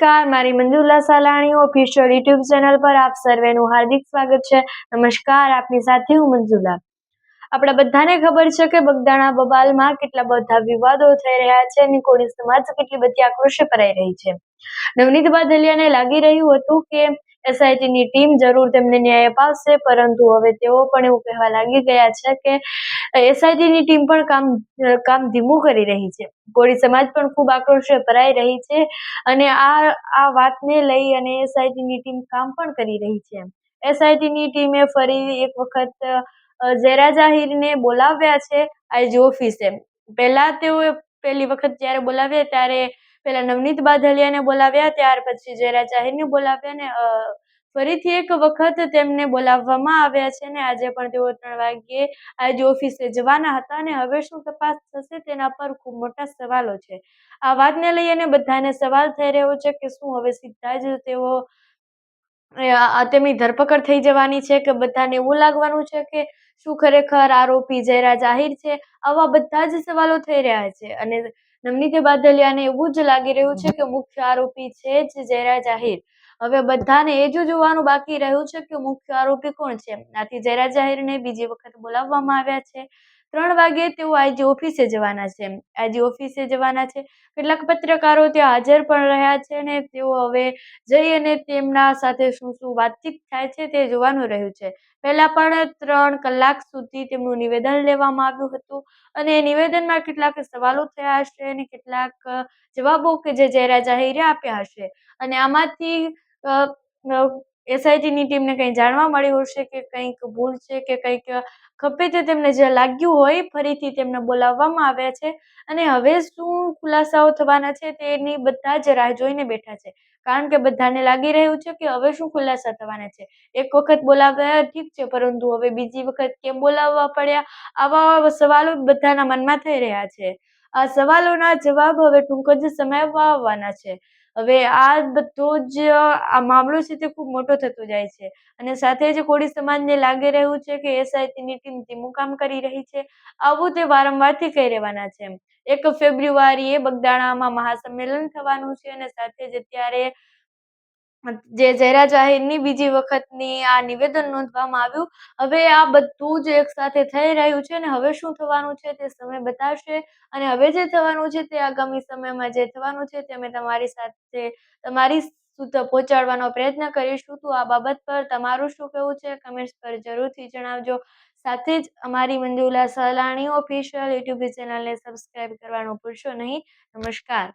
નમસ્કાર, મારી Manjula Salani official YouTube channel પર આપ સર્વેનું હાર્દિક સ્વાગત છે. નમસ્કાર, આપની સાથે હું મંજુલા. આપણા બધાને ખબર છે કે બગદાણા બબાલમાં કેટલા બધા વિવાદો થઈ રહ્યા છે અને કોળી સમાજ કેટલી બધી આક્રોશે ભરાઈ રહી છે. નવનીત બાદલિયાને લાગી રહ્યું હતું કે એસઆઈટીની ટીમ જરૂર તેમને ન્યાય અપાવશે, પરંતુ હવે તેઓ પણ એવું કહેવા લાગી ગયા છે કે એસઆઈટીની ટીમ પણ કામ ધીમું કરી રહી છે. કોળી સમાજ પણ ખૂબ આક્રોશે ભરાઈ રહી છે અને આ વાતને લઈ અને એસઆઈટીની ટીમ કામ પણ કરી રહી છે. એસઆઈટીની ટીમે ફરી એક વખત ઝેરા જાહીરને બોલાવ્યા છે આઈજી ઓફિસે. પહેલી વખત જ્યારે બોલાવ્યા ત્યારે પેલા નવનીત બાદલિયાને બોલાવ્યા, ત્યાર પછી ઝેરા જાહીરને બોલાવ્યા ને ફરીથી એક વખત તેમને બોલાવવામાં આવ્યા છે ને આજે પણ તેઓ 3 વાગ્યે આઈજી ઓફિસે જવાના હતા અને હવે શું તપાસ થશે તેના પર ખૂબ મોટા સવાલો છે. આ વાતને લઈ અને બધાને સવાલ થઈ રહ્યો છે કે શું હવે સીધા જ તેઓ તેમની ધરપકડ થઈ જવાની છે કે બધાને એવું લાગવાનું છે કે શું ખરેખર આરોપી ઝેરા જાહીર છે? આવા બધા જ સવાલો થઈ રહ્યા છે અને નવનીત બાદલિયાને એવું જ લાગી રહ્યું છે કે મુખ્ય આરોપી છે જ ઝેરા જાહીર. હવે બધાને એ જ જોવાનું બાકી રહ્યું છે કે મુખ્ય આરોપી કોણ છે. આથી ઝેરા જાહીરને બીજી વખત બોલાવવામાં આવ્યા છે. 3 વાગ્યે તેઓ આઈજી ઓફિસે જવાના છે. આઈજી ઓફિસે જવાના છે. કેટલાક પત્રકારો ત્યાં હાજર પણ રહ્યા છે અને તેઓ હવે જઈ અને તેમના સાથે શું વાતચીત થાય છે તે જોવાનું રહ્યું છે. પહેલા પણ 3 કલાક સુધી તેમનું નિવેદન લેવામાં આવ્યું હતું અને નિવેદનમાં કેટલાક સવાલો થયા હશે અને કેટલાક જવાબો કે જે ઝેરા જાહીરે આપ્યા હશે અને આમાંથી એસઆઈટીની ટીમને કંઈ જાણવા મળ્યું હશે કે કંઈક ભૂલ છે કે કંઈક ખપે તે તેમને જે લાગ્યું હોય ફરીથી તેમને બોલાવવામાં આવ્યા છે અને હવે શું ખુલાસાઓ થવાના છે તેની બધા જ રાહ જોઈને બેઠા છે. કારણ કે બધાને લાગી રહ્યું છે કે હવે શું ખુલાસા થવાના છે. એક વખત બોલાવ્યા ઠીક છે, પરંતુ હવે બીજી વખત કેમ બોલાવવા પડ્યા? આવા સવાલો બધાના મનમાં થઈ રહ્યા છે. આ સવાલોના જવાબ હવે ટૂંક જ સમયમાં આવવાના છે. હવે આ બધો જ આ મામલો છે તે ખૂબ મોટો થતો જાય છે અને સાથે જ કોળી સમાજને લાગી રહ્યું છે કે એસઆઈટીની ટીમ ધીમું કામ કરી રહી છે. આવું તે વારંવારથી કહી રહેવાના છે. 1 ફેબ્રુઆરીએ બગદાણામાં મહાસંમેલન થવાનું છે અને સાથે જ અત્યારે જે ઝેરા જાહીરની બીજી વખતની આ નિવેદન નોંધવામાં આવ્યું. હવે આ બધું જ એક સાથે થઈ રહ્યું છે અને હવે શું થવાનું છે તે સમય બતાવશે અને હવે જે થવાનું છે તે આગામી સમયમાં જે થવાનું છે તે અમે તમારી સુધી પહોંચાડવાનો પ્રયત્ન કરીશું. તો આ બાબત પર તમારું શું કહેવું છે કમેન્ટ્સ પર જરૂરથી જણાવજો. સાથે જ અમારી મંજુલા સાલાણી ઓફિશિયલ યુટ્યુબ ચેનલને સબસ્ક્રાઇબ કરવાનું ભૂલશો નહીં. નમસ્કાર.